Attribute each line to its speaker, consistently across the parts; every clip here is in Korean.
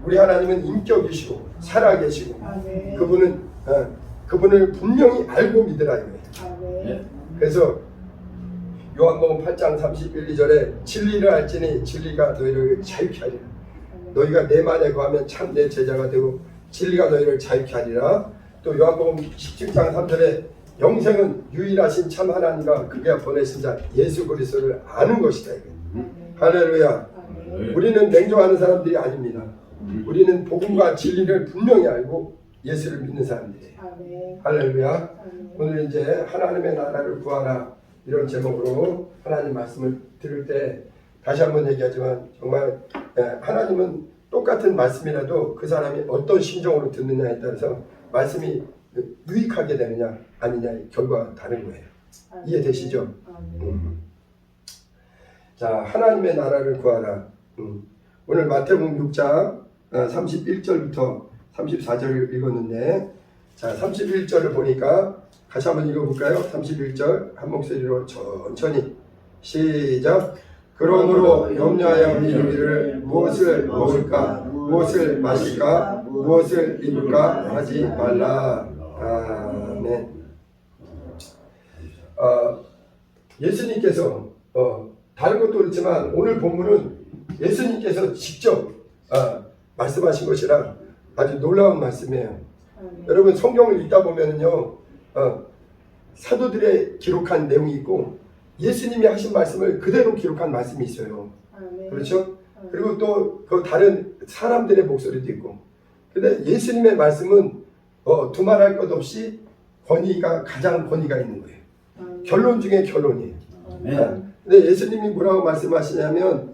Speaker 1: 우리 하나님은 인격이시고 살아계시고
Speaker 2: 아멘.
Speaker 1: 그분을 분명히 알고 믿으라 이거예요.
Speaker 2: 아멘.
Speaker 1: 그래서 요한복음 8장 31, 2절에 진리를 알지니 진리가 너희를 자유케 하리라. 너희가 내 말에 거하면 참 내 제자가 되고 진리가 너희를 자유케 하리라. 또 요한복음 17장 3절에 영생은 유일하신 참 하나님과 그가 보내신 자 예수 그리스도를 아는 것이다. 할렐루야. 우리는 냉정하는 사람들이 아닙니다. 우리는 복음과 진리를 분명히 알고 예수를 믿는 사람들이에요. 할렐루야. 오늘 이제 하나님의 나라를 구하라 이런 제목으로 하나님 말씀을 들을 때 다시 한번 얘기하지만 정말 하나님은 똑같은 말씀이라도 그 사람이 어떤 심정으로 듣느냐에 따라서 말씀이 유익하게 되느냐 아니냐의 결과가 다른 거예요. 이해되시죠? 자, 하나님의 나라를 구하라. 오늘 마태복음 6장 31절부터 34절을 읽었는데, 자 31절을 보니까 다시 한번 읽어볼까요? 31절 한 목소리로 천천히 시작. 그러므로 염려하여 이르기를 무엇을 먹을까, 무엇을 마실까, 무엇을 입을까 하지 말라. 아멘. 예수님께서 다른 것도 그렇지만 오늘 본문은 예수님께서 직접 말씀하신 것이라 아주 놀라운 말씀이에요. 여러분 성경을 읽다 보면은요 사도들의 기록한 내용이 있고 예수님이 하신 말씀을 그대로 기록한 말씀이 있어요. 그렇죠? 그리고 또 그 다른 사람들의 목소리도 있고. 근데 예수님의 말씀은 두말할 것 없이 권위가 가장 권위가 있는 거예요. 결론 중에 결론이에요. 근데 예수님이 뭐라고 말씀하시냐면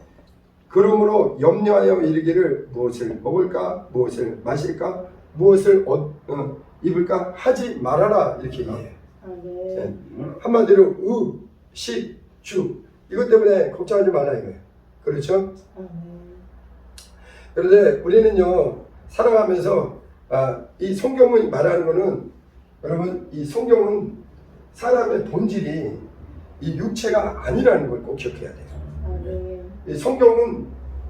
Speaker 1: 그러므로 염려하여 이르기를 무엇을 먹을까, 무엇을 마실까, 무엇을 입을까 하지 말아라 이렇게 얘기해요. 네. 한마디로 의, 식, 주 이것 때문에 걱정하지 말라 이거예요. 그렇죠? 그런데 우리는요 살아가면서 이 성경이 말하는 거는 여러분 이 성경은 사람의 본질이 이 육체가 아니라는 걸 꼭 기억해야 돼요. 이 성경은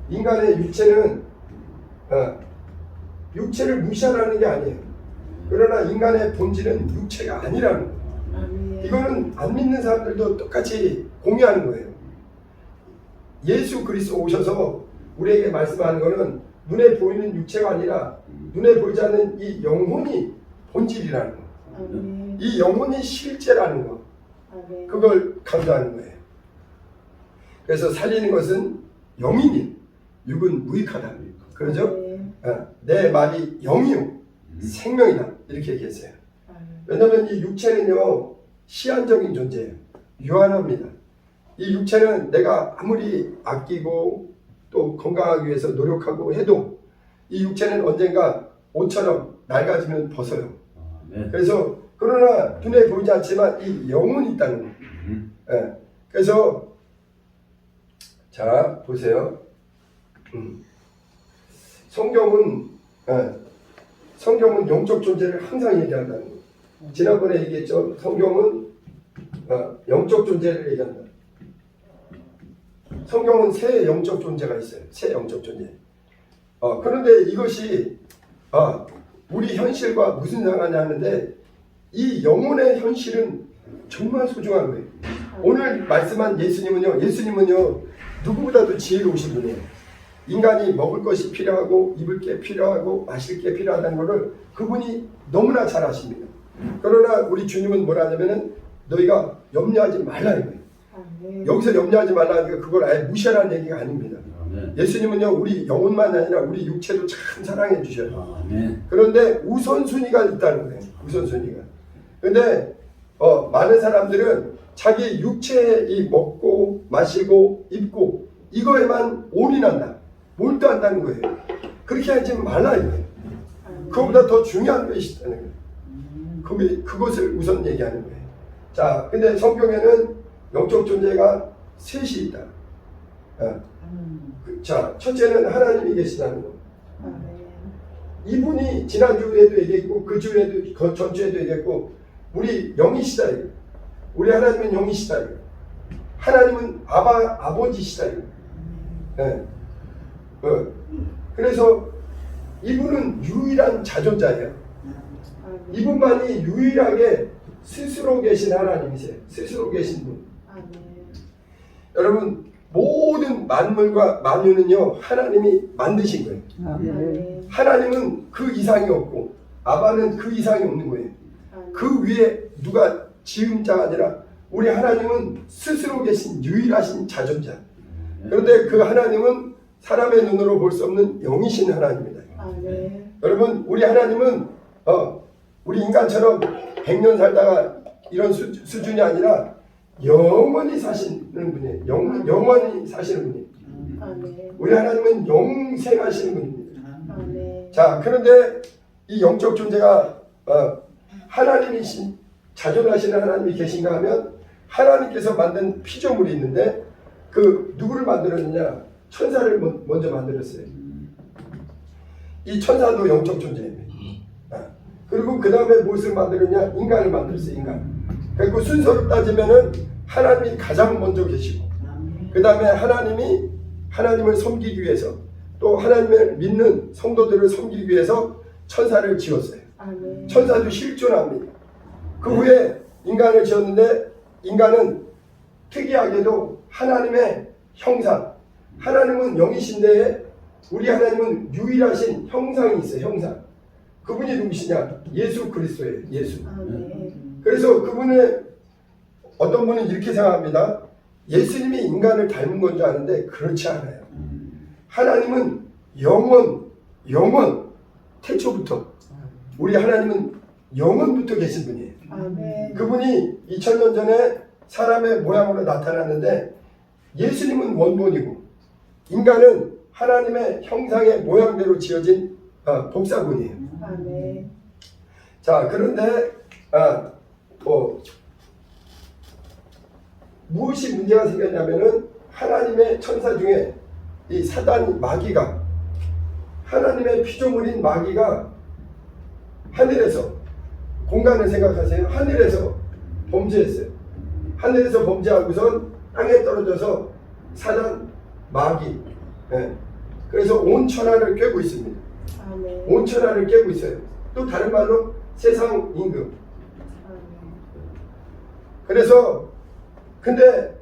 Speaker 1: 인간의 육체는 육체를 무시하라는 게 아니에요. 그러나 인간의 본질은 육체가 아니라는 거예요. 이거는 안 믿는 사람들도 똑같이 공유하는 거예요. 예수 그리스도 오셔서 우리에게 말씀하는 거는 눈에 보이는 육체가 아니라 눈에 보이지 않는 이 영혼이 본질이라는 거. 이 영혼이 실제라는 거. 그걸 강조하는 거예요. 그래서 살리는 것은 영이니 육은 무익하다. 그러죠? 내 말이 영이요 생명이다 이렇게 얘기했어요. 왜냐하면 이 육체는요 시한적인 존재예요. 유한합니다. 이 육체는 내가 아무리 아끼고 또 건강하기 위해서 노력하고 해도 이 육체는 언젠가 옷처럼 낡아지면 벗어요. 그래서 그러나 눈에 보이지 않지만 이 영혼이 있다는 거예요. 그래서 자 보세요. 성경은 영적 존재를 항상 얘기한다는 거예요. 지난번에 얘기했죠. 성경은 영적 존재를 얘기한다. 성경은 새 영적 존재가 있어요. 새 영적 존재. 그런데 이것이 우리 현실과 무슨 상관이 하는데 이 영혼의 현실은 정말 소중한 거예요. 오늘 말씀한 예수님은요 누구보다도 지혜로우신 분이에요. 인간이 먹을 것이 필요하고 입을 게 필요하고 마실 게 필요하다는 것을 그분이 너무나 잘 아십니다. 그러나 우리 주님은 뭐라 하냐면은 너희가 염려하지 말라는 거예요. 여기서 염려하지 말라는 게 그걸 아예 무시하라는 얘기가 아닙니다. 예수님은요 우리 영혼만 아니라 우리 육체도 참 사랑해 주셔요. 그런데 우선순위가 있다는 거예요. 우선순위가. 근데 많은 사람들은 자기 육체에 이 먹고 마시고 입고 이거에만 올인한다. 몰두한다는 거예요. 그렇게 하지 말라 이거예요. 그거보다 더 중요한 것이 있다는 거예요. 그것을 우선 얘기하는 거예요. 자, 근데 성경에는 영적 존재가 셋이 있다. 자, 첫째는 하나님이 계시다는 거. 이분이 지난주에도 얘기했고 그 주에도 그 전주에도 얘기했고 우리 영이시다 이거. 우리 하나님은 영이시다 이거. 하나님은 아버지시다 이거. 네. 그래서 이분은 유일한 자존자예요. 이분만이 유일하게 스스로 계신 하나님이세요. 스스로 계신 분. 여러분 모든 만물과 만유는요 하나님이 만드신 거예요. 하나님은 그 이상이 없고 아바는 그 이상이 없는 거예요. 그 위에 누가 지은 자가 아니라 우리 하나님은 스스로 계신 유일하신 자존자. 그런데 그 하나님은 사람의 눈으로 볼 수 없는 영이신 하나님입니다. 여러분 우리 하나님은 우리 인간처럼 100년 살다가 이런 수준이 아니라 영원히 사시는 분이에요. 영원히 사시는 분이에요. 우리 하나님은 영생하시는 분입니다. 자, 그런데 이 영적 존재가 하나님이신 자존하시는 하나님이 계신가 하면 하나님께서 만든 피조물이 있는데 그 누구를 만들었느냐? 천사를 먼저 만들었어요. 이 천사도 영적 존재입니다. 그리고 그 다음에 무엇을 만들었냐? 인간을 만들었어요. 인간. 그리고 순서로 따지면은 하나님이 가장 먼저 계시고 그 다음에 하나님을 섬기기 위해서 또 하나님을 믿는 성도들을 섬기기 위해서 천사를 지었어요. 천사도 실존합니다. 그 후에 인간을 지었는데 인간은 특이하게도 하나님의 형상, 하나님은 영이신데 우리 하나님은 유일하신 형상이 있어요. 형상. 그분이 누구시냐? 예수 그리스도예요. 예수. 그래서 그분의 어떤 분은 이렇게 생각합니다. 예수님이 인간을 닮은 건 줄 아는데 그렇지 않아요. 하나님은 영원 태초부터 우리 하나님은 영원부터 계신 분이에요. 그분이 2000년 전에 사람의 모양으로 나타났는데 예수님은 원본이고 인간은 하나님의 형상의 모양대로 지어진 복사본이에요. 자, 그런데 무엇이 문제가 생겼냐면은 하나님의 천사 중에 이 사단 마귀가 하나님의 피조물인 마귀가 하늘에서 공간을 생각하세요. 하늘에서 범죄했어요. 하늘에서 범죄하고선 땅에 떨어져서 사단 마귀. 그래서 온 천하를 꿰고 있습니다. 온 천하를 꿰고 있어요. 또 다른 말로 세상 임금. 그래서 근데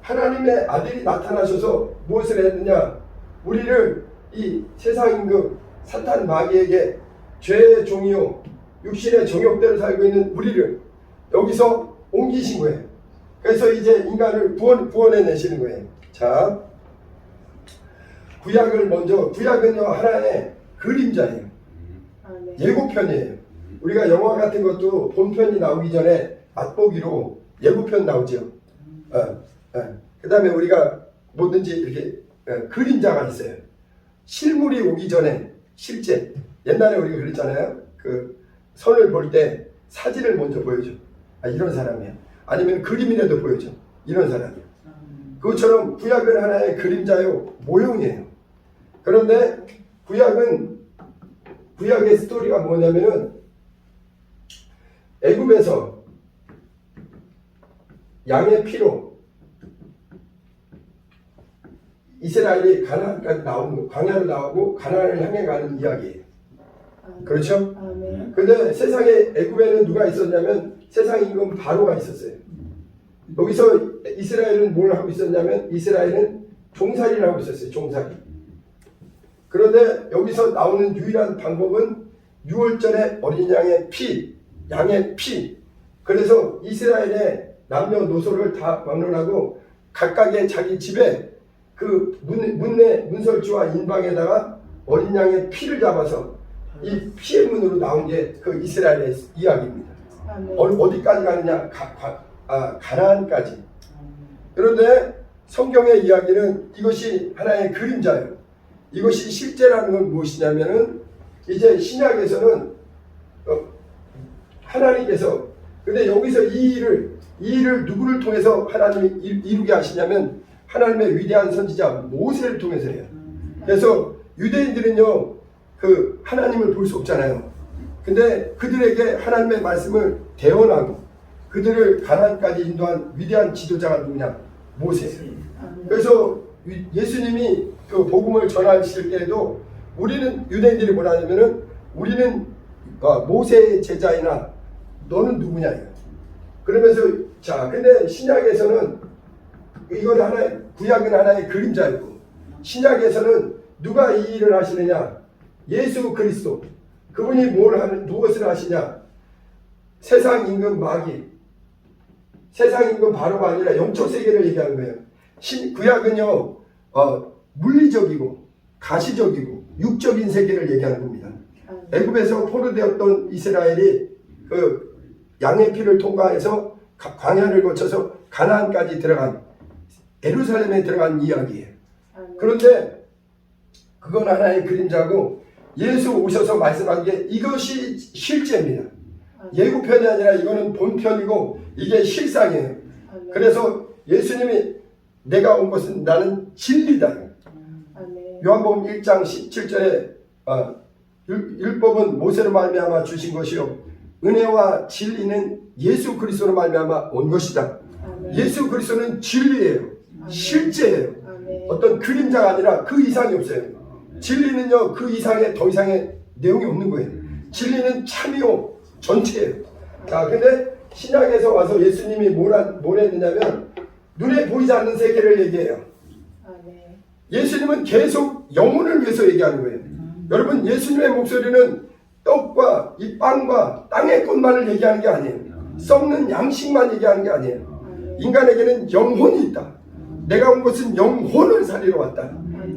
Speaker 1: 하나님의 아들이 나타나셔서 무엇을 했느냐? 우리를 이 세상 임금 사탄 마귀에게 죄의 종이요 육신의 정욕대로 살고 있는 우리를 여기서 옮기신 거예요. 그래서 이제 인간을 구원해 내시는 거예요. 자, 구약은요 하나의 그림자예요. 예고편이에요. 우리가 영화 같은 것도 본편이 나오기 전에 맛보기로 예고편 나오죠. 그 다음에 우리가 뭐든지 이렇게 그림자가 있어요. 실물이 오기 전에 실제 옛날에 우리가 그랬잖아요. 그 선을 볼 때 사진을 먼저 보여줘. 이런 사람이야. 아니면 그림이라도 보여줘. 이런 사람이야. 그것처럼 구약은 하나의 그림자요 모형이에요. 그런데 구약의 스토리가 뭐냐면은 애굽에서 양의 피로 이스라엘이 가나안까지 나오는 광야로 나오고 가나안을 향해 가는 이야기예요. 그렇죠? 근데 세상에 애굽에는 누가 있었냐면 세상 임금 바로가 있었어요. 여기서 이스라엘은 뭘 하고 있었냐면 이스라엘은 종살이를 하고 있었어요. 종살이. 그런데 여기서 나오는 유일한 방법은 유월절에 어린 양의 피. 그래서 이스라엘의 남녀노소를 다 막론하고 각각의 자기 집에 그 문설주와 인방에다가 어린 양의 피를 잡아서 이 피의 문으로 나온 게 그 이스라엘의 이야기입니다. 어디까지 가느냐? 가나안까지. 그런데 성경의 이야기는 이것이 하나의 그림자예요. 이것이 실제라는 건 무엇이냐면은 이제 신약에서는 하나님께서 근데 여기서 이 일을 누구를 통해서 하나님이 이루게 하시냐면 하나님의 위대한 선지자 모세를 통해서 해요. 그래서 유대인들은요 그 하나님을 볼 수 없잖아요. 근데 그들에게 하나님의 말씀을 대언하고 그들을 가나안까지 인도한 위대한 지도자가 누구냐? 모세. 그래서 예수님이 그 복음을 전하실 때에도 우리는 유대인들이 뭐라 하냐면은 우리는 모세의 제자이나 너는 누구냐 이거. 그러면서 자 근데 신약에서는 이건 하나의 구약은 하나의 그림자였고 신약에서는 누가 이 일을 하시느냐? 예수 그리스도. 그분이 무엇을 하시냐? 세상 임금 마귀, 세상 임금 바로가 아니라 영적 세계를 얘기하는 거예요. 구약은요 물리적이고 가시적이고 육적인 세계를 얘기하는 겁니다. 애굽에서 포로되었던 이스라엘이 그 양의 피를 통과해서 광야를 거쳐서 가나안까지 들어간 예루살렘에 들어간 이야기예요. 그런데 그건 하나의 그림자고 예수 오셔서 말씀한 게 이것이 실제입니다. 예고편이 아니라 이거는 본편이고 이게 실상이에요. 그래서 예수님이 내가 온 것은 나는 진리다. 요한복음 1장 17절에 율법은 모세로 말미암아 주신 것이요 은혜와 진리는 예수 그리스도로 말미암아 온 것이다. 예수 그리스도는 진리예요. 실제예요. 어떤 그림자가 아니라 그 이상이 없어요. 진리는요 그 이상의 더 이상의 내용이 없는 거예요. 진리는 참이요 전체예요. 자 근데 신약에서 와서 예수님이 뭘 했느냐면 눈에 보이지 않는 세계를 얘기해요. 예수님은 계속 영혼을 위해서 얘기하는 거예요. 여러분 예수님의 목소리는 떡과 이 빵과 땅의 것만을 얘기하는 게 아니에요. 썩는 양식만 얘기하는 게 아니에요. 인간에게는 영혼이 있다. 내가 온 것은 영혼을 살리러 왔다.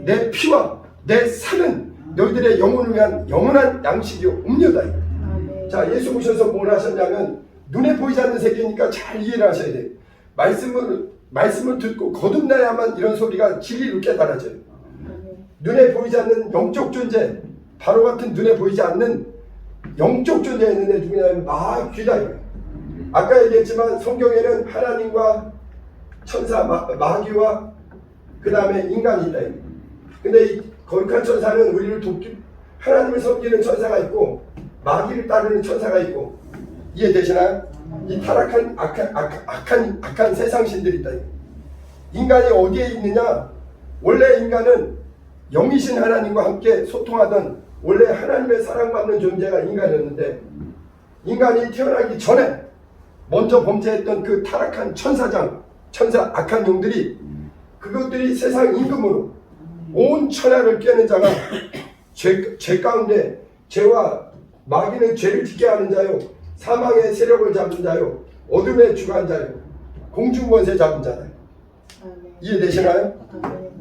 Speaker 1: 내 피와 내 살은 너희들의 영혼을 위한 영원한 양식이요 음료다. 자 예수 오셔서 뭘 하셨냐면 눈에 보이지 않는 세계니까 잘 이해를 하셔야 돼요. 말씀을 듣고 거듭나야만 이런 소리가 진리로 깨달아져요. 눈에 보이지 않는 영적 존재, 바로 같은 눈에 보이지 않는 영적 존재가 있는데 누구냐면 마귀다. 아까 얘기했지만 성경에는 하나님과 천사 마귀와 그 다음에 인간이 있다. 근데 이 거룩한 천사는 우리를 하나님을 섬기는 천사가 있고 마귀를 따르는 천사가 있고 이해되시나요? 이 타락한 악한 세상 신들이 있다. 인간이 어디에 있느냐? 원래 인간은 영이신 하나님과 함께 소통하던 원래 하나님의 사랑받는 존재가 인간이었는데 인간이 태어나기 전에 먼저 범죄했던 그 타락한 천사 악한 영들이 그것들이 세상 임금으로 온 천하를 꿰는 자가 죄 가운데 죄와 마귀는 죄를 짓게 하는 자요 사망의 세력을 잡은 자요 어둠의 주관 자요 공중권세 잡은 자다. 이해되시나요?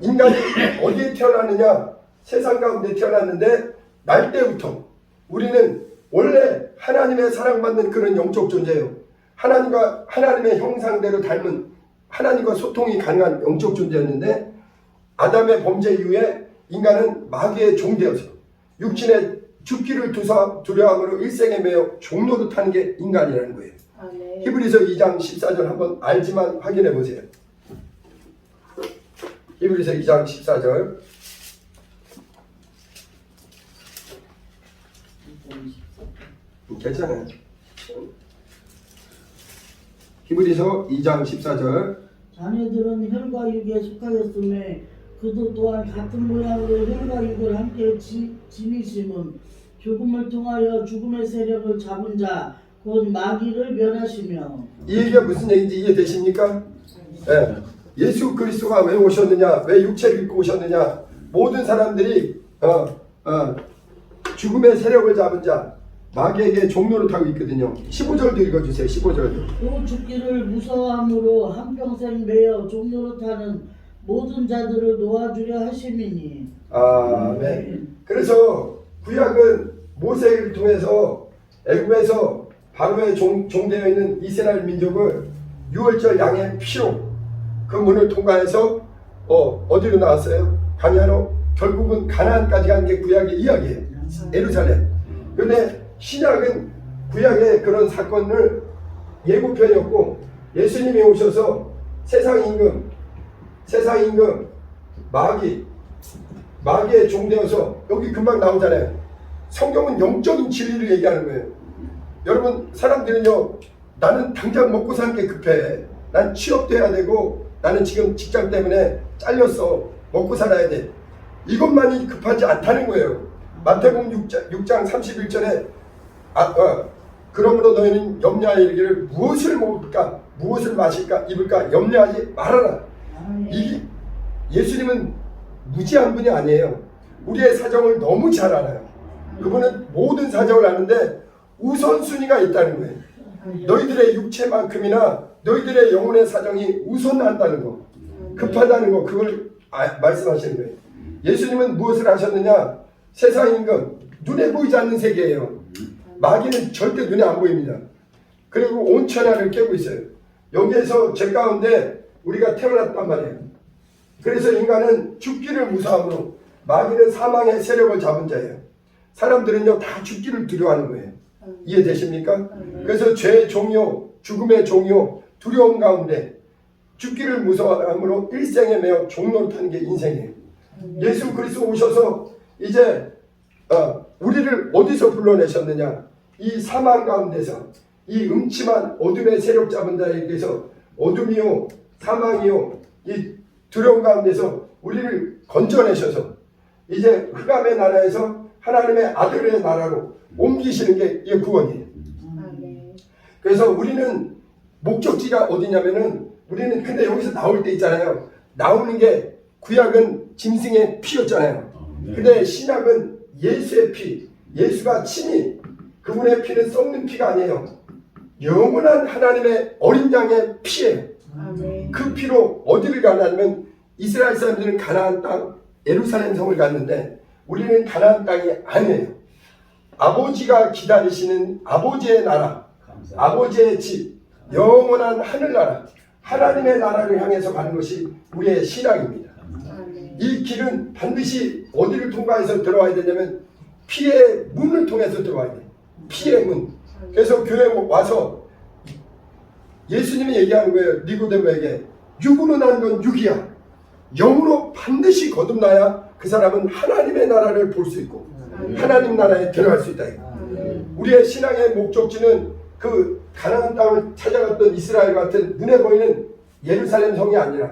Speaker 1: 인간이 어디에 태어났느냐? 세상 가운데 태어났는데 날 때부터 우리는 원래 하나님의 사랑받는 그런 영적 존재예요. 하나님의 형상대로 닮은 하나님과 소통이 가능한 영적 존재였는데 아담의 범죄 이후에 인간은 마귀의 종되어서 육신의 죽기를 두려움으로 일생에 매여 종로로 타는 게 인간이라는 거예요. 히브리서 2장 14절 한번 알지만 확인해 보세요. 히브리서 2장 14절 괜찮아요. 히브리서 2장 14절
Speaker 2: 자네들은 혈과 육에 속하였음에 그도 또한 같은 모양으로 혈과 육을 함께 지니심은 죽음을 통하여 죽음의 세력을 잡은 자 곧 마귀를 멸하시며.
Speaker 1: 이 얘기가 무슨 얘기인지 이해되십니까? 네. 예수 그리스도가 왜 오셨느냐? 왜 육체를 입고 오셨느냐? 모든 사람들이 죽음의 세력을 잡은 자 마귀에게 종로를 타고 있거든요. 15절도 읽어주세요. 15절도.
Speaker 2: 또 죽기를 무서워함으로 한평생 매여 종로를 타는 모든 자들을 놓아주려 하심이니.
Speaker 1: 아멘. 그래서 구약은 모세를 통해서 애굽에서 바로의 종되어 있는 이스라엘 민족을 유월절 양의 피로 그 문을 통과해서 어디로 나왔어요? 광야로. 결국은 가나안까지 간 게 구약의 이야기예요. 예루살렘. 그런데 신약은 구약의 그런 사건을 예고편이었고 예수님이 오셔서 세상 임금 마귀의 종되어서 여기 금방 나오잖아요. 성경은 영적인 진리를 얘기하는 거예요. 여러분 사람들은요 나는 당장 먹고 사는 게 급해. 난 취업도 해야 되고 나는 지금 직장 때문에 잘렸어. 먹고 살아야 돼. 이것만이 급하지 않다는 거예요. 마태복음 6장 31절에 그러므로 너희는 염려하여 이르기를 무엇을 먹을까 무엇을 마실까 입을까 염려하지 말아라. 이 예수님은 무지한 분이 아니에요. 우리의 사정을 너무 잘 알아요. 그분은 모든 사정을 아는데 우선순위가 있다는 거예요. 너희들의 육체만큼이나 너희들의 영혼의 사정이 우선한다는 거, 급하다는 거, 그걸 말씀하시는 거예요. 예수님은 무엇을 하셨느냐? 세상인 건 눈에 보이지 않는 세계예요. 마귀는 절대 눈에 안 보입니다. 그리고 온 천하를 깨고 있어요. 여기에서 죄 가운데 우리가 태어났단 말이에요. 그래서 인간은 죽기를 무서워하므로 마귀는 사망의 세력을 잡은 자예요. 사람들은요 다 죽기를 두려워하는 거예요. 이해되십니까? 그래서 죄의 종요, 죽음의 종요, 두려움 가운데 죽기를 무서워함으로 일생에 매어 종노릇하는 게 인생이에요. 예수 그리스도 오셔서 이제 우리를 어디서 불러내셨느냐? 이 사망 가운데서 이 음침한 어둠의 세력 잡은 자에게서 어둠이요 사망이요 이 두려움 가운데서 우리를 건져내셔서 이제 흑암의 나라에서 하나님의 아들의 나라로 옮기시는 게 이 구원이에요. 그래서 우리는 목적지가 어디냐면은 우리는 근데 여기서 나올 때 있잖아요. 나오는 게 구약은 짐승의 피였잖아요. 근데 신약은 예수의 피, 예수가 친히 그분의 피는 썩는 피가 아니에요. 영원한 하나님의 어린 양의 피예요. 그 피로 어디를 가냐면 이스라엘 사람들은 가나안 땅 예루살렘 성을 갔는데 우리는 가나안 땅이 아니에요. 아버지가 기다리시는 아버지의 나라, 아버지의 집, 영원한 하늘나라, 하나님의 나라를 향해서 가는 것이 우리의 신앙입니다. 이 길은 반드시 어디를 통과해서 들어와야 되냐면 피의 문을 통해서 들어와야 돼요. 피의 문. 그래서 교회 와서 예수님이 얘기하는 거예요. 니고데모에게 육으로 난 건 육이야. 영으로 반드시 거듭나야 그 사람은 하나님의 나라를 볼 수 있고 하나님 나라에 들어갈 수 있다. 우리의 신앙의 목적지는 그 가나안 땅을 찾아갔던 이스라엘 같은 눈에 보이는 예루살렘 성이 아니라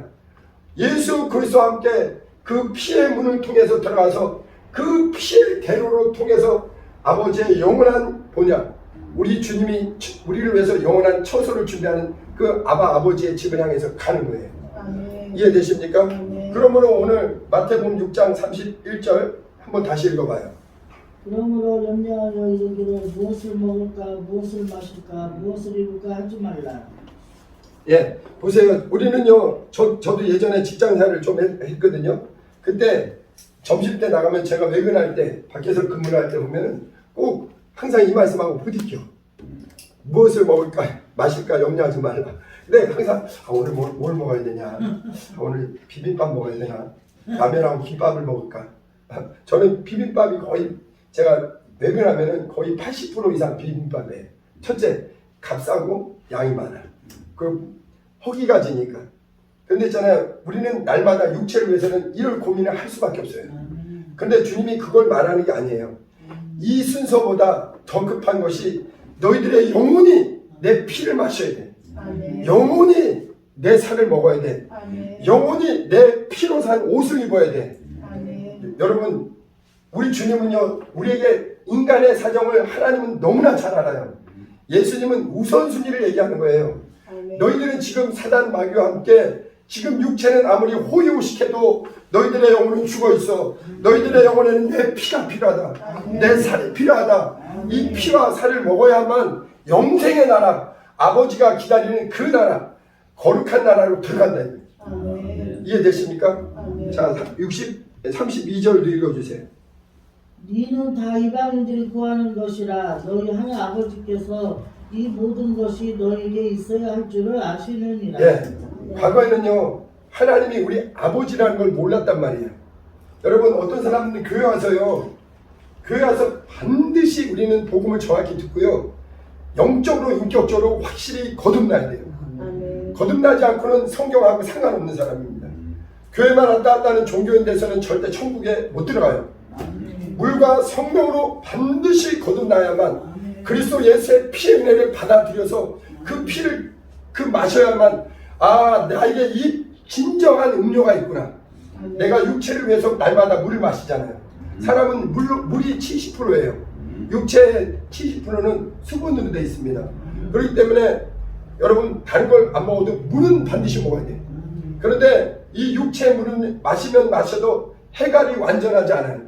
Speaker 1: 예수 그리스도와 함께 그 피의 문을 통해서 들어가서 그 피의 대로로 통해서 아버지의 영원한 본향, 우리 주님이 우리를 위해서 영원한 처소를 준비하는 그 아버지의 집을 향해서 가는 거예요. 이해되십니까? 그러므로 오늘 마태복음 6장 31절 한번 다시 읽어봐요.
Speaker 2: 그러므로 염려하여 이르기를 무엇을 먹을까 무엇을 마실까 무엇을 입을까 하지 말라.
Speaker 1: 예, 보세요. 우리는요, 저도 예전에 직장생활을 좀 했거든요. 그때 점심 때 나가면 제가 외근할 때 밖에서 근무를 할 때 보면 꼭 항상 이 말씀하고 부딪혀. 무엇을 먹을까 마실까 염려하지 말라. 근데 항상 오늘 뭘 먹어야 되냐, 오늘 비빔밥 먹어야 되나, 라면하고 김밥을 먹을까. 저는 비빔밥이 거의 제가 외근하면은 거의 80% 이상 비빔밥이에요. 첫째, 값싸고 양이 많아. 그 허기가 지니까. 근데 있잖아요, 우리는 날마다 육체를 위해서는 이럴 고민을 할 수밖에 없어요. 근데 주님이 그걸 말하는 게 아니에요. 이 순서보다 더 급한 것이 너희들의 영혼이 내 피를 마셔야 돼. 영혼이 내 살을 먹어야 돼. 영혼이 내 피로 산 옷을 입어야 돼. 여러분, 우리 주님은요, 우리에게 인간의 사정을 하나님은 너무나 잘 알아요. 예수님은 우선순위를 얘기하는 거예요. 너희들은 지금 사단 마귀와 함께 지금 육체는 아무리 호의호식해도 너희들의 영혼은 죽어 있어. 너희들의 영혼에는 내 피가 필요하다. 내 살이 필요하다. 이 피와 살을 먹어야만 영생의 나라, 아버지가 기다리는 그 나라, 거룩한 나라로 들어간다. 이해되십니까? 자, 32절도 읽어주세요.
Speaker 2: 너희는 다 이방인들이 구하는 것이라 너희 하늘 아버지께서 이 모든 것이 너희에게 있어야 할 줄을 아시느니라.
Speaker 1: 예, 과거에는요 하나님이 우리 아버지라는 걸 몰랐단 말이에요. 여러분, 어떤 사람들은 교회 와서요, 교회 와서 반드시 우리는 복음을 정확히 듣고요, 영적으로 인격적으로 확실히 거듭나야 돼요. 거듭나지 않고는 성경하고 상관없는 사람입니다. 교회만 왔다 갔다 하는 종교인 돼서는 절대 천국에 못 들어가요. 물과 성령으로 반드시 거듭나야만 그리스도 예수의 피의 은혜를 받아들여서 그 피를 마셔야만, 아, 나에게 이 진정한 음료가 있구나. 내가 육체를 위해서 날마다 물을 마시잖아요. 사람은 물이 70%예요. 육체의 70%는 수분으로 되어 있습니다. 그렇기 때문에 여러분 다른 걸 안 먹어도 물은 반드시 먹어야 돼요. 그런데 이 육체의 물은 마시면 마셔도 해갈이 완전하지 않아요.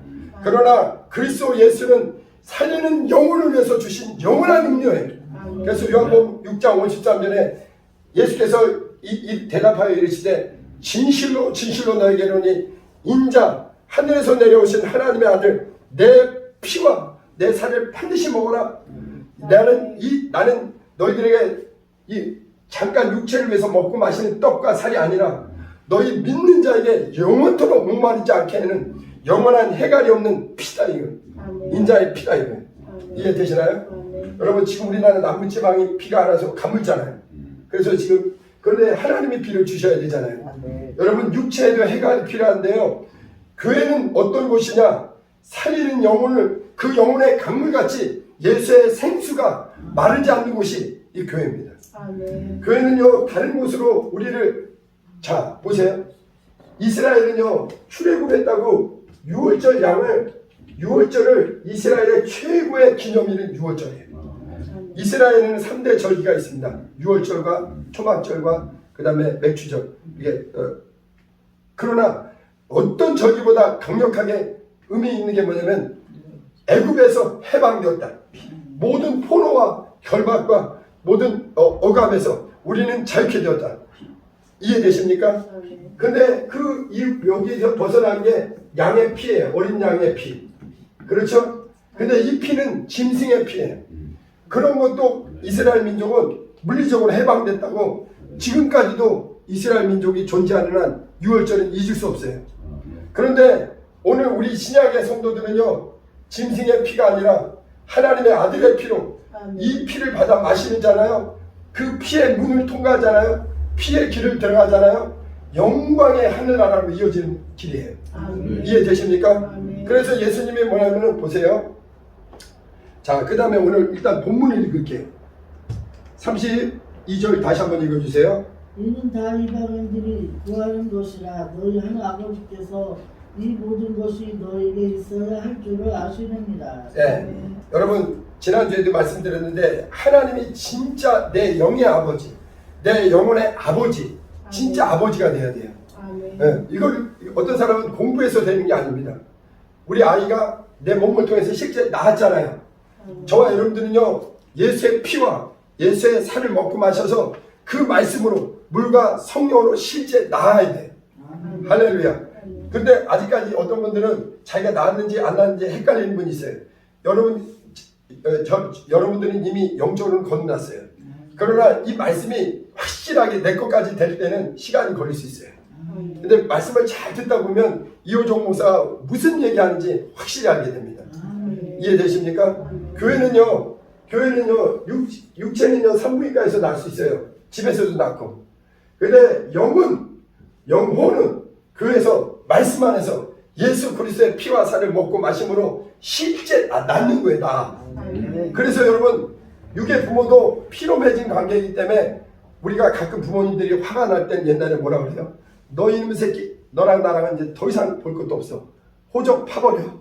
Speaker 1: 그러나 그리스도 예수는 살리는 영혼을 위해서 주신 영원한 능력이에요. 그래서 요한복음 6장 53절에 예수께서 이 대답하여 이르시되 진실로 진실로 너에게 이르노니 인자 하늘에서 내려오신 하나님의 아들 내 피와 내 살을 반드시 먹어라. 나는 너희들에게 이 잠깐 육체를 위해서 먹고 마시는 떡과 살이 아니라 너희 믿는 자에게 영원토록 목마르지 않게 하는 영원한 해갈이 없는 피다 이거. 인자의 피다 이거. 이해되시나요? 여러분 지금 우리나라 남부지방이 비가 안 와서 가물잖아요. 그래서 지금 그런데 하나님이 비를 주셔야 되잖아요. 여러분 육체에도 해갈이 필요한데요. 교회는 어떤 곳이냐? 살리는 영혼을 그 영혼의 강물같이 예수의 생수가 마르지 않는 곳이 이 교회입니다. 교회는요 다른 곳으로 우리를 자 보세요. 이스라엘은요 출애굽했다고 유월절을 이스라엘의 최고의 기념일은 유월절이에요. 이스라엘에는 3대 절기가 있습니다. 유월절과 초막절과 그 다음에 맥주절. 이게 그러나 어떤 절기보다 강력하게 의미 있는 게 뭐냐면 애굽에서 해방되었다. 모든 포로와 결박과 모든 억압에서 우리는 자유케 되었다. 이해되십니까? 근데 여기서 벗어난 게 양의 피예요. 어린 양의 피. 그렇죠? 근데 이 피는 짐승의 피예요. 그런 것도 이스라엘 민족은 물리적으로 해방됐다고 지금까지도 이스라엘 민족이 존재하는 한 유월절은 잊을 수 없어요. 그런데 오늘 우리 신약의 성도들은요 짐승의 피가 아니라 하나님의 아들의 피로 이 피를 받아 마시는 자나요? 그 피의 문을 통과하잖아요. 피의 길을 들어가잖아요. 영광의 하늘나라로 이어지는 길이에요. 이해되십니까? 그래서 예수님이 뭐냐면 보세요. 자, 그 다음에 오늘 일단 본문을 읽을게요. 32절 다시 한번 읽어주세요.
Speaker 2: 이는 다 이방인들이 구하는 것이라 너희 하늘 아버지께서 이 모든 것이 너에게 있어야 할 줄을 아시느니라.
Speaker 1: 네. 여러분 지난주에도 말씀드렸는데 하나님이 진짜 내 영의 아버지, 내 영혼의 아버지, 진짜 아버지가 돼야 돼요. 네. 이걸 어떤 사람은 공부해서 되는 게 아닙니다. 우리 아이가 내 몸을 통해서 실제 낳았잖아요. 저와 여러분들은요 예수의 피와 예수의 살을 먹고 마셔서 그 말씀으로 물과 성령으로 실제 낳아야 돼요. 할렐루야. 근데 아직까지 어떤 분들은 자기가 낳았는지 안 낳았는지 헷갈리는 분이 있어요. 여러분들은 이미 영적으로는 거듭났어요. 그러나 이 말씀이 확실하게 내 것까지 될 때는 시간이 걸릴 수 있어요. 근데 말씀을 잘 듣다 보면 이호종 목사가 무슨 얘기하는지 확실히 알게 됩니다. 이해되십니까? 교회는요 육체는요 산부인과에서 낳을 수 있어요. 집에서도 낳고. 근데 영혼은 교회에서 말씀 안에서 예수 그리스도의 피와 살을 먹고 마심으로 실제 낳는 거예요. 나. 그래서 여러분 육의 부모도 피로 맺은 관계이기 때문에 우리가 가끔 부모님들이 화가 날 땐 옛날에 뭐라 그래요? 너 이놈의 새끼 너랑 나랑은 이제 더 이상 볼 것도 없어. 호적 파버려.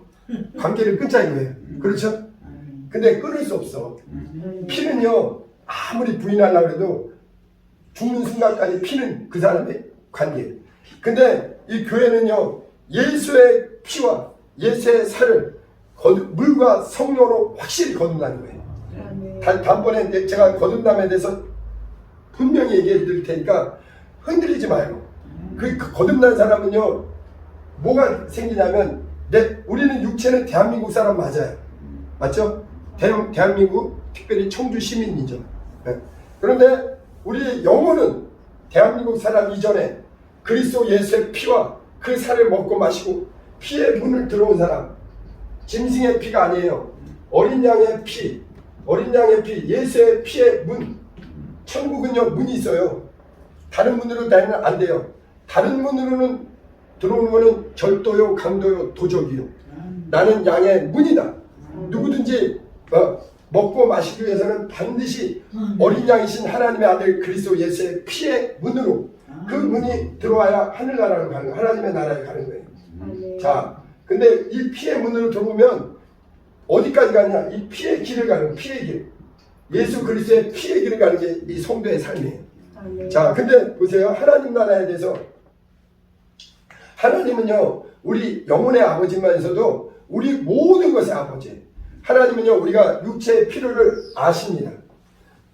Speaker 1: 관계를 끊자 이거예요. 그렇죠? 근데 끊을 수 없어. 피는요 아무리 부인하려고 해도 죽는 순간까지 피는 그 사람의 관계예요. 근데 이 교회는요 예수의 피와 예수의 살을 물과 성령으로 확실히 거듭나는 거예요. 다음번에 제가 거듭남에 대해서 분명히 얘기해 드릴 테니까 흔들리지 말고. 그 거듭난 사람은요 뭐가 생기냐면 우리는 육체는 대한민국 사람 맞아요. 맞죠? 대한민국 특별히 청주 시민이죠. 네. 그런데 우리 영혼은 대한민국 사람 이전에 그리스도 예수의 피와 그 살을 먹고 마시고 피의 문을 들어온 사람. 짐승의 피가 아니에요. 어린 양의 피, 예수의 피의 문. 천국은요 문이 있어요. 다른 문으로 다니면 안 돼요. 다른 문으로는 들어오는 거는 절도요, 강도요, 도적이요. 나는 양의 문이다. 누구든지 먹고 마시기 위해서는 반드시 어린 양이신 하나님의 아들 그리스도 예수의 피의 문으로 그 문이 들어와야 하늘나라로 가는 거예요. 하나님의 나라에 가는 거예요.
Speaker 3: 아멘.
Speaker 1: 자, 근데 이 피의 문으로 들어오면 어디까지 가느냐? 이 피의 길을 가는 거예요. 피의 길. 예수 그리스도의 피의 길을 가는 게 이 성도의 삶이에요.
Speaker 3: 아멘.
Speaker 1: 자, 근데 보세요. 하나님 나라에 대해서 하나님은요, 우리 영혼의 아버지만서도 우리 모든 것의 아버지. 하나님은요, 우리가 육체의 필요를 아십니다.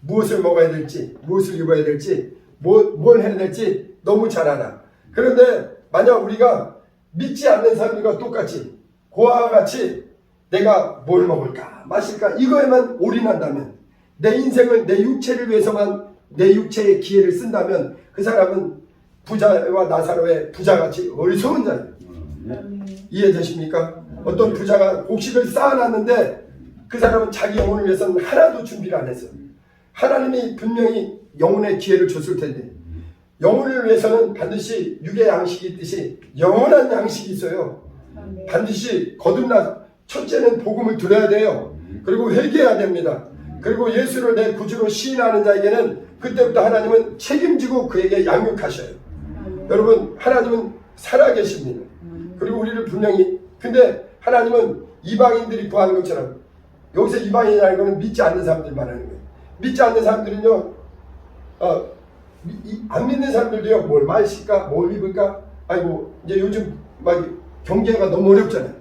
Speaker 1: 무엇을 먹어야 될지, 무엇을 입어야 될지, 뭘 해야 될지 너무 잘 알아. 그런데 만약 우리가 믿지 않는 사람들과 똑같이 고아와 같이 내가 뭘 먹을까, 마실까 이거에만 올인한다면, 내 인생을 내 육체를 위해서만 내 육체의 기회를 쓴다면 그 사람은 부자와 나사로의 부자같이 어리석은 자예요. 이해되십니까? 어떤 부자가 곡식을 쌓아놨는데 그 사람은 자기 영혼을 위해서는 하나도 준비를 안 했어요. 하나님이 분명히 영혼의 기회를 줬을 텐데, 영혼을 위해서는 반드시 육의 양식이 있듯이 영원한 양식이 있어요. 반드시 거듭나 첫째는 복음을 들어야 돼요. 그리고 회개해야 됩니다. 그리고 예수를 내 구주로 시인하는 자에게는 그때부터 하나님은 책임지고 그에게 양육하셔요. 여러분, 하나님은 살아계십니다. 그리고 우리를 분명히, 근데 하나님은 이방인들이 구하는 것처럼, 여기서 이방인이라는 것은 믿지 않는 사람들 말하는 거예요. 믿지 않는 사람들은요, 안 믿는 사람들도요, 뭘 마실까, 뭘 입을까, 아이고, 이제 요즘 막 경제가 너무 어렵잖아요.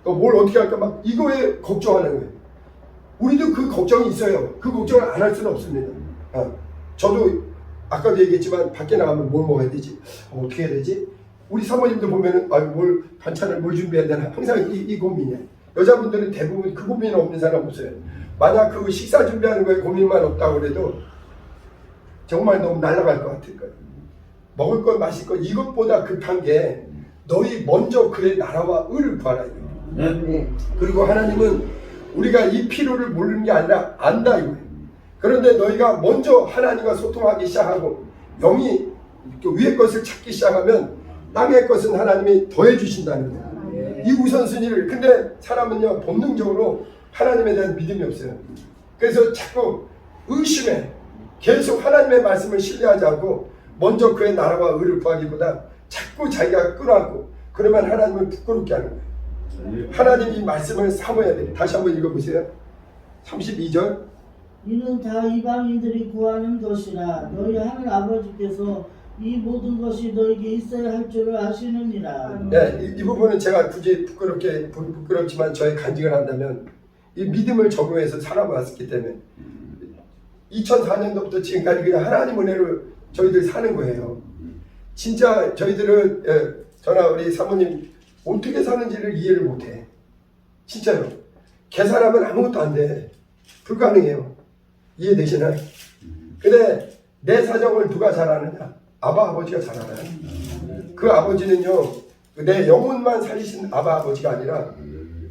Speaker 1: 또 뭘 어떻게 할까, 막 이거에 걱정하는 거예요. 우리도 그 걱정이 있어요. 그 걱정을 안 할 수는 없습니다. 저도 아까도 얘기했지만 밖에 나가면 뭘 먹어야 되지? 어떻게 해야 되지? 우리 사모님들 보면은 뭘 반찬을 뭘 준비해야 되나 항상 이 고민이에요. 여자분들은 대부분 그 고민 없는 사람 없어요. 만약 그 식사 준비하는 거에 고민만 없다고 그래도 정말 너무 날아갈 것 같을 거예요. 먹을 것 마실 것 이것보다 급한 게 너희 먼저 그의 나라와 의를 구하라 이거예요. 그리고 하나님은 우리가 이 필요를 모르는 게 아니라 안다 이거예요. 그런데 너희가 먼저 하나님과 소통하기 시작하고 영이 위의 것을 찾기 시작하면 땅의 것은 하나님이 더해 주신다는 거예요. 이 우선순위를. 근데 사람은요, 본능적으로 하나님에 대한 믿음이 없어요. 그래서 자꾸 의심해. 계속 하나님의 말씀을 신뢰하지 않고 먼저 그의 나라와 의를 구하기보다 자꾸 자기가 끌어안고, 그러면 하나님을 부끄럽게 하는 거예요. 하나님이 말씀을 사모해야 돼요. 다시 한번 읽어보세요. 32절.
Speaker 2: 이는 다 이방인들이 구하는 것이라 너희 하늘 아버지께서 이 모든 것이 너에게 있어야 할 줄을 아시느니라.
Speaker 1: 네, 이 부분은 제가 굳이 부끄럽지만 저의 간증을 한다면, 이 믿음을 적용해서 살아왔기 때문에 2004년도부터 지금까지 그냥 하나님 은혜로 저희들 사는 거예요. 진짜 저희들은 저나 우리 사모님 어떻게 사는지를 이해를 못해. 진짜요. 계산하면 아무것도 안 돼. 불가능해요. 이해되시나요? 근데 내 사정을 누가 잘 아느냐? 아버지가 잘 알아요. 그 아버지는요, 내 영혼만 살리신 아버지가 아니라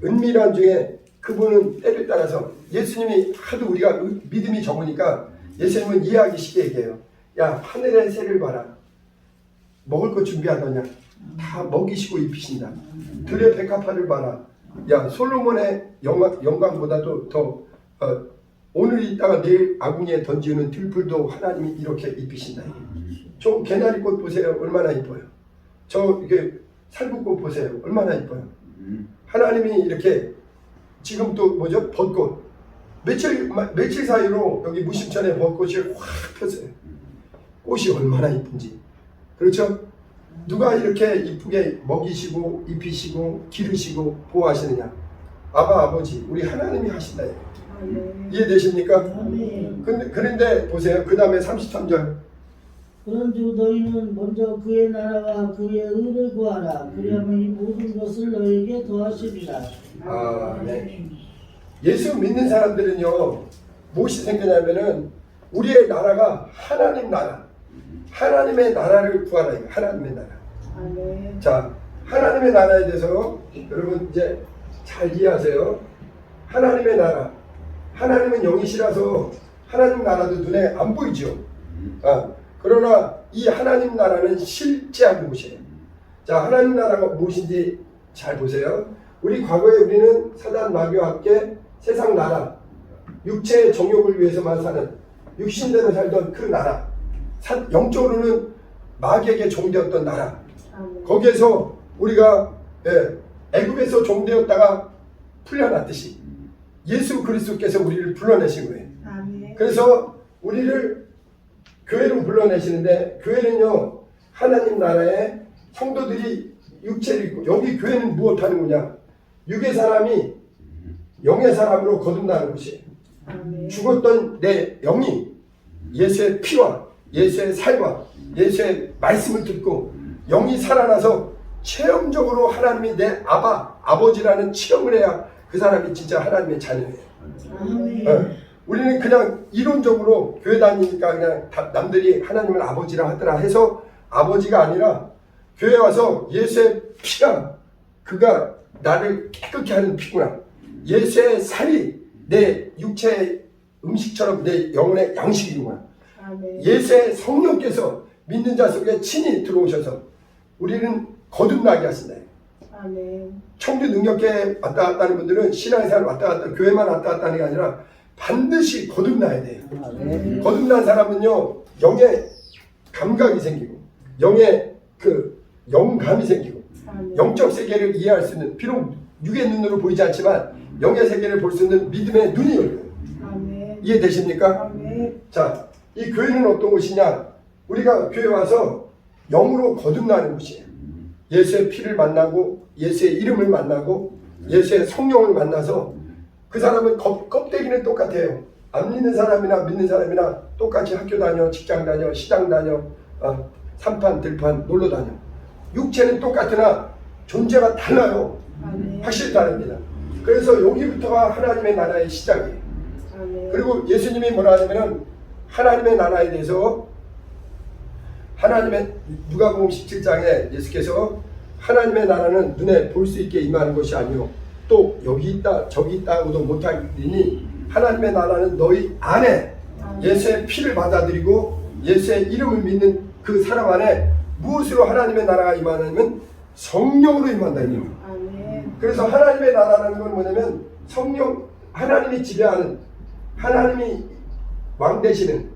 Speaker 1: 은밀한 중에 그분은 때를 따라서, 예수님이 하도 우리가 믿음이 적으니까 예수님은 이해하기 쉽게 얘기해요. 야, 하늘의 새를 봐라. 먹을 거 준비하더냐? 다 먹이시고 입히신다. 들의 백합화를 봐라. 야, 솔로몬의 영광보다도 더 오늘 있다가 내일 아궁이에 던지는 들풀도 하나님이 이렇게 입히신다. 저 개나리꽃 보세요. 얼마나 이뻐요. 저 이게 살구꽃 보세요. 얼마나 이뻐요. 하나님이 이렇게, 지금 또 뭐죠? 벚꽃. 며칠 사이로 여기 무심천에 벚꽃이 확 폈어요. 꽃이 얼마나 이쁜지. 그렇죠? 누가 이렇게 이쁘게 먹이시고 입히시고 기르시고 보호하시느냐? 아버지, 우리 하나님이 하신다. 이해되십니까?
Speaker 2: 아멘.
Speaker 1: 그런데 보세요. 그 다음에 33절.
Speaker 2: 그런즉 너희는 먼저 그의 나라와 그의 의를 구하라. 그리하면 이 모든 것을 너희에게 더하시리라.
Speaker 1: 네. 예수 믿는 사람들은요, 무엇이 생기냐면은 우리의 나라가 하나님 나라, 하나님의 나라를 구하라. 하나님의 나라. 자, 하나님의 나라에 대해서 여러분 이제 잘 이해하세요. 하나님의 나라, 하나님은 영이시라서 하나님 나라도 눈에 안 보이죠. 그러나 이 하나님 나라는 실제한 곳이에요. 자, 하나님 나라가 무엇인지 잘 보세요. 우리 과거에 우리는 사단 마귀와 함께 세상 나라, 육체의 정욕을 위해서만 사는 육신대로 살던 그 나라, 영적으로는 마귀에게 종되었던 나라.
Speaker 3: 아멘.
Speaker 1: 거기에서 우리가 애굽에서 종되었다가 풀려났듯이 예수 그리스도께서 우리를 불러내신 거예요.
Speaker 3: 아멘.
Speaker 1: 그래서 우리를 교회로 불러내시는데, 교회는요 하나님 나라에 성도들이 육체를 입고, 여기 교회는 무엇하는 거냐, 육의 사람이 영의 사람으로 거듭나는 곳이에요.
Speaker 3: 아멘.
Speaker 1: 죽었던 내 영이 예수의 피와 예수의 살과 예수의 말씀을 듣고 영이 살아나서 체험적으로 하나님이 내 아버지라는 체험을 해야 그 사람이 진짜 하나님의 자녀예요.
Speaker 2: 아멘.
Speaker 1: 우리는 그냥 이론적으로 교회 다니니까 그냥 남들이 하나님을 아버지라 하더라 해서 아버지가 아니라, 교회 와서 예수의 피가, 그가 나를 깨끗게 하는 피구나, 예수의 살이 내 육체의 음식처럼 내 영혼의 양식이구나,
Speaker 3: 아멘.
Speaker 1: 예수의 성령께서 믿는 자 속에 친히 들어오셔서 우리는 거듭나게 하신다.
Speaker 3: 아멘.
Speaker 1: 청주 능력교회 왔다 갔다 하는 분들은 신앙생활 왔다 갔다, 교회만 왔다 갔다 하는 게 아니라 반드시 거듭나야 돼요. 거듭난 사람은요 영의 감각이 생기고 영의 그 영감이 생기고
Speaker 3: 아멘.
Speaker 1: 영적 세계를 이해할 수 있는, 비록 육의 눈으로 보이지 않지만 영의 세계를 볼 수 있는 믿음의 눈이 열려요.
Speaker 3: 아멘.
Speaker 1: 이해되십니까?
Speaker 3: 아멘.
Speaker 1: 자, 이 교회는 어떤 곳이냐, 우리가 교회 와서 영으로 거듭나는 곳이에요. 예수의 피를 만나고 예수의 이름을 만나고 예수의 성령을 만나서, 그 사람은 껍데기는 똑같아요. 안 믿는 사람이나 믿는 사람이나 똑같이 학교 다녀, 직장 다녀, 시장 다녀, 산판 들판 놀러 다녀. 육체는 똑같으나 존재가 달라요.
Speaker 3: 아멘.
Speaker 1: 확실히 다릅니다. 그래서 여기부터가 하나님의 나라의 시작이에요.
Speaker 3: 아멘.
Speaker 1: 그리고 예수님이 뭐라 하냐면은 하나님의 나라에 대해서, 하나님의 누가복음 17장에 예수께서 하나님의 나라는 눈에 볼 수 있게 임하는 것이 아니요 또 여기 있다 저기 있다고도 못하리니 하나님의 나라는 너희 안에 예수의 피를 받아들이고 예수의 이름을 믿는 그 사람 안에 무엇으로 하나님의 나라가 임하냐면 성령으로 임한다.
Speaker 3: 아멘.
Speaker 1: 그래서 하나님의 나라라는 건 뭐냐면 성령, 하나님이 지배하는, 하나님이 왕 되시는,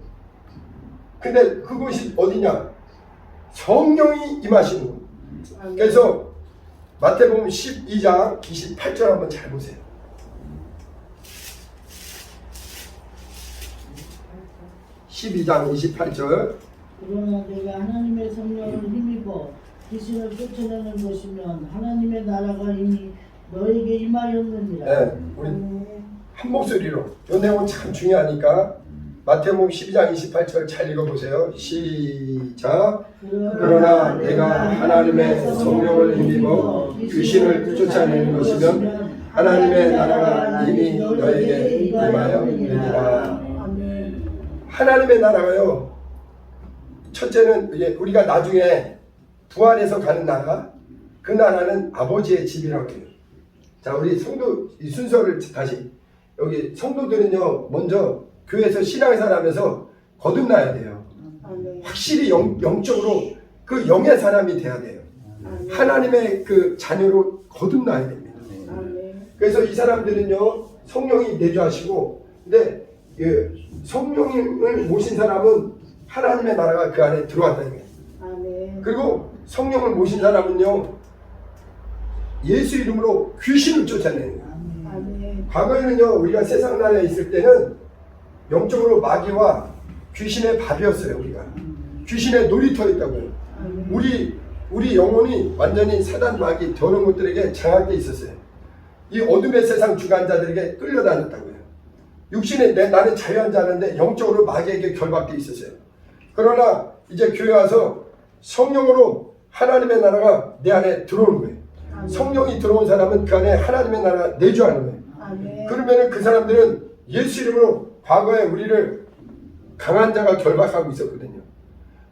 Speaker 1: 근데 그곳이 어디냐, 성령이 임하시는 곳.
Speaker 3: 아멘.
Speaker 1: 그래서 마태복음 12장 28절 한번 잘 보세요. (12장 28절)
Speaker 2: 그러나 내가 하나님의 성령을 힘입어 귀신을 쫓아내는 것이면 하나님의 나라가 이미 너에게 임하였느니라.
Speaker 1: 네, 우리 한 목소리로, 이 내용은 참 중요하니까 마태복음 12장 28절 잘 읽어보세요. 시작. 그러나 내가 하나님의 성령을 힘입어 귀신을 쫓아내는 것이면 하나님의 나라가 이미 너에게 임하였느니라.
Speaker 3: 아멘.
Speaker 1: 하나님의 나라가요, 첫째는 이제 우리가 나중에 부활해서 가는 나라, 그 나라는 아버지의 집이라고 해요. 자, 우리 성도 이 순서를 다시, 여기 성도들은요 먼저 교회에서 신앙생활하면서 거듭나야 돼요.
Speaker 3: 아멘.
Speaker 1: 확실히 영적으로 그 영의 사람이 돼야 돼요.
Speaker 3: 아멘.
Speaker 1: 하나님의 그 자녀로 거듭나야 됩니다.
Speaker 3: 아멘.
Speaker 1: 그래서 이 사람들은요 성령이 내주하시고, 근데 성령을 모신 사람은 하나님의 나라가 그 안에 들어왔다는 거예요.
Speaker 3: 아멘.
Speaker 1: 그리고 성령을 모신 사람은요 예수 이름으로 귀신을 쫓아내는 거예요.
Speaker 3: 아멘.
Speaker 1: 과거에는요 우리가 세상 나라에 있을 때는 영적으로 마귀와 귀신의 밥이었어요. 우리가 귀신의 놀이터였다고요.
Speaker 3: 아멘.
Speaker 1: 우리 영혼이 완전히 사단 마귀 더러운 것들에게 장악돼 있었어요. 이 어둠의 세상 주관자들에게 끌려다녔다고요. 육신에 나는 자유한 자는데 영적으로 마귀에게 결박돼 있었어요. 그러나 이제 교회 와서 성령으로 하나님의 나라가 내 안에 들어오는 거예요.
Speaker 3: 아멘.
Speaker 1: 성령이 들어온 사람은 그 안에 하나님의 나라가 내주하는 거예요.
Speaker 3: 아멘.
Speaker 1: 그러면은 그 사람들은 예수 이름으로, 과거에 우리를 강한 자가 결박하고 있었거든요.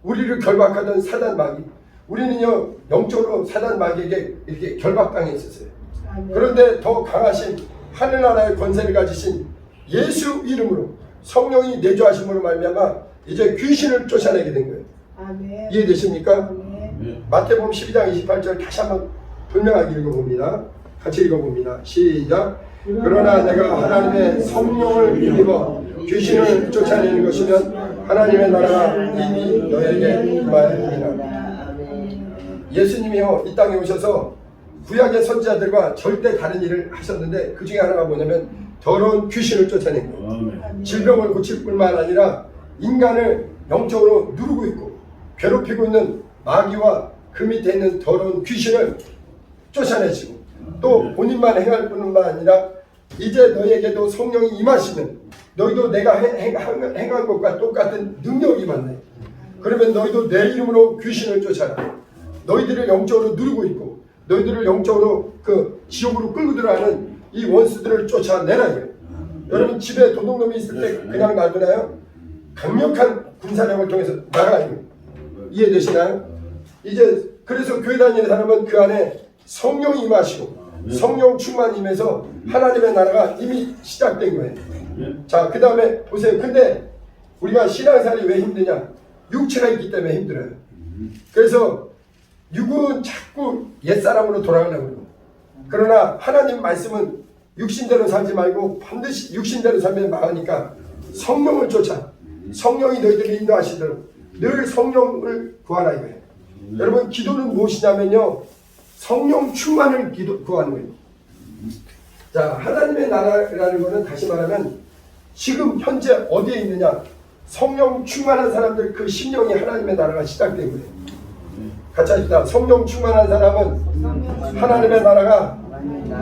Speaker 1: 우리를 결박하던 사단 마귀, 우리는요 영적으로 사단 마귀에게 이렇게 결박당해 있었어요.
Speaker 3: 아멘.
Speaker 1: 그런데 더 강하신 하늘나라의 권세를 가지신 예수 이름으로 성령이 내주하심으로 말미암아 이제 귀신을 쫓아내게 된 거예요.
Speaker 3: 아멘.
Speaker 1: 이해되십니까?
Speaker 3: 아멘.
Speaker 1: 마태복음 12장 28절 다시 한번 분명하게 읽어봅니다. 같이 읽어봅니다. 시작. 그러나 내가 하나님의 성령을 힘입어 귀신을 쫓아내는 것이면 하나님의 나라가 이미 너에게 임하였느니라.
Speaker 3: 아멘.
Speaker 1: 예수님이요 이 땅에 오셔서 구약의 선지자들과 절대 다른 일을 하셨는데 그 중에 하나가 뭐냐면 더러운 귀신을 쫓아낸 거예요.
Speaker 3: 아멘.
Speaker 1: 질병을 고칠 뿐만 아니라 인간을 영적으로 누르고 있고 괴롭히고 있는 마귀와 그 밑에 있는 더러운 귀신을 쫓아내시고 또 본인만 행할 뿐만 아니라 이제 너에게도 성령이 임하시면 너희도 내가 행한 것과 똑같은 능력이 임한다. 그러면 너희도 내 이름으로 귀신을 쫓아라. 너희들을 영적으로 누르고 있고 너희들을 영적으로 그 지옥으로 끌고 들어가는 이 원수들을 쫓아내라. 이거예요. 여러분 집에 도둑놈이 있을 때 그냥 놔두나요? 강력한 군사력을 통해서 나가요. 이해되시나요? 이제 그래서 교회 다니는 사람은 그 안에 성령이 임하시고 성령 충만이 임해서 하나님의 나라가 이미 시작된 거예요. 자, 그 다음에 보세요. 근데 우리가 신앙생활이 왜 힘드냐? 육체가 있기 때문에 힘들어요. 그래서 육은 자꾸 옛사람으로 돌아가려고 그러고 그러나 하나님 말씀은 육신대로 살지 말고 반드시 육신대로 살면 망하니까 성령을 쫓아 성령이 너희들을 인도하시도록 늘 성령을 구하라 이거예요. 여러분 기도는 무엇이냐면요 성령 충만을 구하는 거예요. 자, 하나님의 나라라는 것은 다시 말하면 지금 현재 어디에 있느냐 성령 충만한 사람들 그 심령이 하나님의 나라가 시작된 거예요. 같이 합시다. 성령 충만한 사람은 하나님의 나라가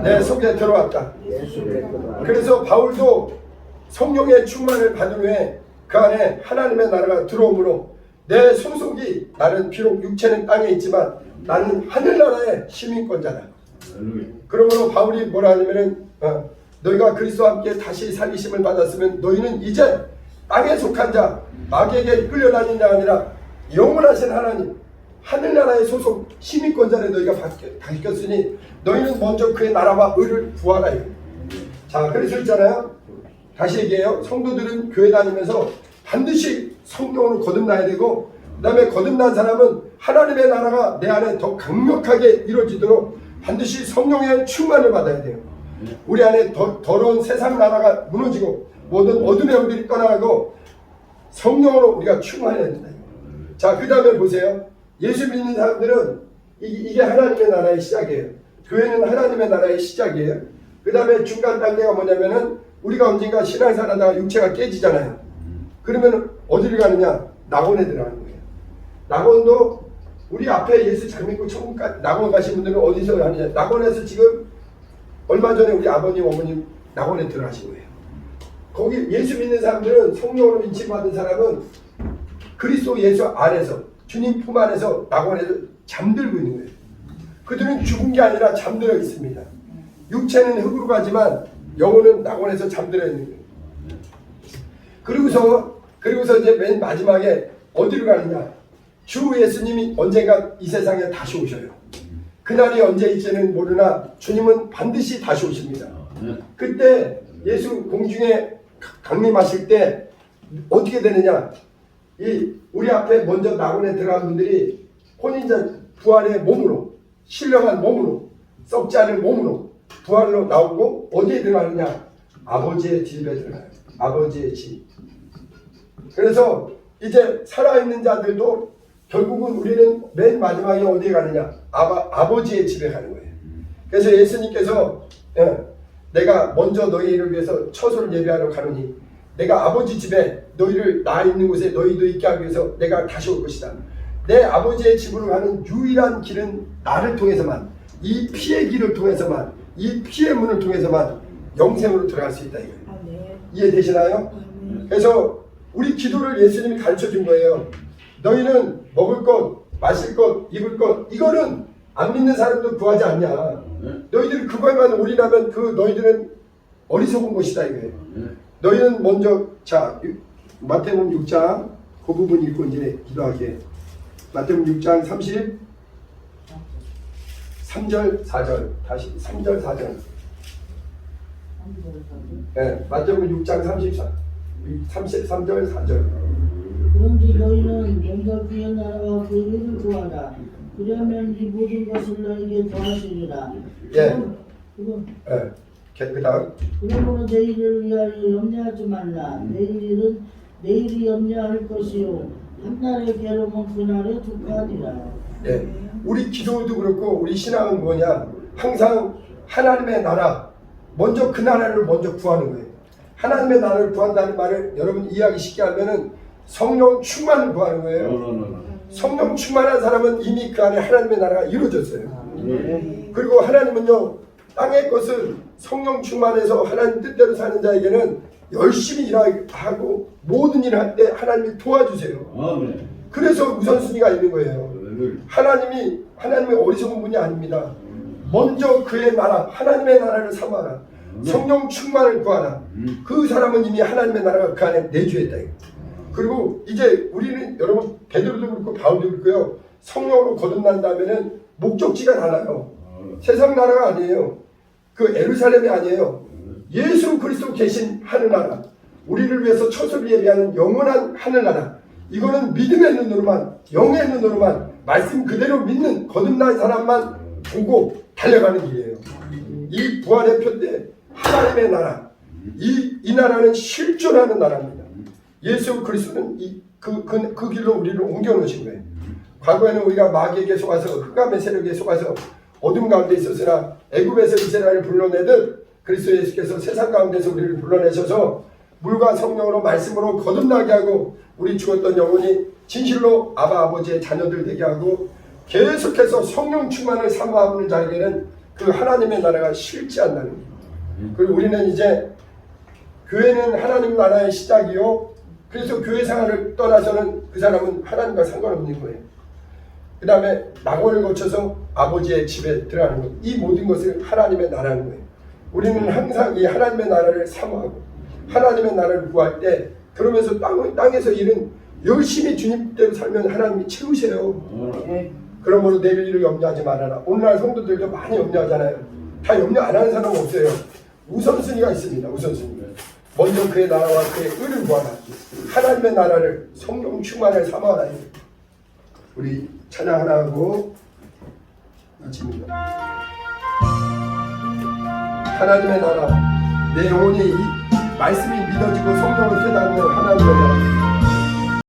Speaker 1: 내 속에 들어왔다. 그래서 바울도 성령의 충만을 받은 후에 그 안에 하나님의 나라가 들어오므로 내 소속이 나는 비록 육체는 땅에 있지만 나는 하늘나라의 시민권자다. 그러므로 바울이 뭐라 하냐면은 너희가 그리스도와 함께 다시 살리심을 받았으면 너희는 이제 땅에 속한 자 마귀에게 끌려다닌 자가 아니라 영원하신 하나님 하늘나라의 소속 시민권자를 너희가 바뀌었으니 너희는 먼저 그의 나라와 의를 구하라. 자, 그래서 있잖아요. 다시 얘기해요. 성도들은 교회 다니면서 반드시 성령으로 거듭나야 되고 그 다음에 거듭난 사람은 하나님의 나라가 내 안에 더 강력하게 이루어지도록 반드시 성령의 충만을 받아야 돼요. 우리 안에 더러운 세상 나라가 무너지고 모든 어둠의 영들이 떠나가고 성령으로 우리가 충만해야 된다. 자, 그 다음에 보세요. 예수 믿는 사람들은 이게 하나님의 나라의 시작이에요. 교회는 하나님의 나라의 시작이에요. 그 다음에 중간 단계가 뭐냐면은 우리가 언젠가 신앙생활하다가 육체가 깨지잖아요. 그러면 어디를 가느냐? 낙원에 들어가는 거예요. 낙원도 우리 앞에 예수 잘 믿고 천국 낙원 가신 분들은 어디서 하느냐? 낙원에서 지금 얼마 전에 우리 아버님 어머님 낙원에 들어가신 거예요. 거기 예수 믿는 사람들은 성령으로 인침받은 사람은 그리스도 예수 안에서 주님 품 안에서 낙원에서 잠들고 있는 거예요. 그들은 죽은 게 아니라 잠들어 있습니다. 육체는 흙으로 가지만 영혼은 낙원에서 잠들어 있는 거예요. 그리고서 이제 맨 마지막에 어디로 가느냐? 주 예수님이 언젠가 이 세상에 다시 오셔요. 그날이 언제일지는 모르나 주님은 반드시 다시 오십니다. 그때 예수 공중에 강림하실 때 어떻게 되느냐? 우리 앞에 먼저 낙원에 들어간 분들이 혼인자 부활의 몸으로 신령한 몸으로 썩지 않은 몸으로 부활로 나오고 어디에 들어가느냐? 아버지의 집에 들어가요. 아버지의 집. 그래서 이제 살아있는 자들도 결국은 우리는 맨 마지막에 어디에 가느냐? 아버지의 집에 가는 거예요. 그래서 예수님께서 내가 먼저 너희를 위해서 처소를 예비하러 가느니 내가 아버지 집에 너희를 나 있는 곳에 너희도 있게 하기 위해서 내가 다시 올 것이다. 내 아버지의 집으로 가는 유일한 길은 나를 통해서만 이 피의 길을 통해서만 이 피의 문을 통해서만 영생으로 들어갈 수 있다 이거예요. 이해되시나요? 그래서 우리 기도를 예수님이 가르쳐 준 거예요. 너희는 먹을 것, 마실 것, 입을 것 이거는 안 믿는 사람도 구하지 않냐. 너희들이 그거에만 올인하면 너희들은 어리석은 것이다 이거예요. 너희는 먼저 자 마태복음 6장 그 부분 읽고 이제 기도하게. 마태복음 6장 33절 4절 다시 3절 4절. 네, 마태복음 6장 33절 4절.
Speaker 2: 그런지 너희는 먼저 그의 나라와 그 의를 구하라. 그러면 이 모든 것을 너에게 더하시리라.
Speaker 1: 예.
Speaker 2: 그건
Speaker 1: 그 다음.
Speaker 2: 그러므로 내일을 위하여 염려하지 말라. 내일 일은 내일이 염려할 것이요 한날의 괴로움은 그날의 두까니라.
Speaker 1: 예, 우리 기도도 그렇고 우리 신앙은 뭐냐? 항상 하나님의 나라, 먼저 그 나라를 먼저 구하는 거예요. 하나님의 나라를 구한다는 말을 여러분 이해하기 쉽게 하면은 성령 충만을 구하는 거예요. 성령 충만한 사람은 이미 그 안에 하나님의 나라가 이루어졌어요. 그리고 하나님은요, 땅의 것을 성령 충만해서 하나님 뜻대로 사는 자에게는 열심히 일하고 모든 일을 할 때 하나님이 도와주세요. 그래서 우선순위가 있는 거예요. 하나님이 어리석은 분이 아닙니다. 먼저 그의 나라, 하나님의 나라를 삼아라. 성령 충만을 구하라. 그 사람은 이미 하나님의 나라가 그 안에 내주했다. 그리고 이제 우리는 여러분 베드로도 그렇고 바울도 그렇고요. 성령으로 거듭난다면은 목적지가 달라요. 세상 나라가 아니에요. 그 예루살렘이 아니에요. 예수 그리스도 계신 하늘나라, 우리를 위해서 처소를 예비하는 영원한 하늘나라. 이거는 믿음의 눈으로만, 영의 눈으로만, 말씀 그대로 믿는 거듭난 사람만 보고 달려가는 길이에요. 이 부활의 표대 하나님의 나라, 이 나라는 실존하는 나라입니다. 예수 그리스도는 그 길로 우리를 옮겨 놓으신 거예요. 과거에는 우리가 마귀에게 속아서 흑암의 세력에 속아서 어둠 가운데 있었으나 애굽에서 이스라엘을 불러내듯 그리스도 예수께서 세상 가운데서 우리를 불러내셔서 물과 성령으로 말씀으로 거듭나게 하고 우리 죽었던 영혼이 진실로 아버지의 자녀들 되게 하고 계속해서 성령 충만을 사모하는 자에게는 그 하나님의 나라가 실제한다는 거예요. 그리고 우리는 이제 교회는 하나님 나라의 시작이요. 그래서 교회 생활을 떠나서는 그 사람은 하나님과 상관없는 거예요. 그 다음에 낙원을 거쳐서 아버지의 집에 들어가는 것. 이 모든 것을 하나님의 나라는 거예요. 우리는 항상 이 하나님의 나라를 사모하고 하나님의 나라를 구할 때 그러면서 땅에서 일은 열심히 주님대로 살면 하나님이 채우세요. 그러므로 내일 일을 염려하지 말아라. 오늘날 성도들도 많이 염려하잖아요. 다 염려 안 하는 사람은 없어요. 우선순위가 있습니다. 우선순위. 먼저 그의 나라와 그의 의를 구하라. 하나님의 나라를 성령 충만을 삼아라. 우리 찬양 하나 하고 마칩니다. 하나님의 나라, 내 영혼이 이 말씀이 믿어지고 성령을 깨닫는 하나님의 나라.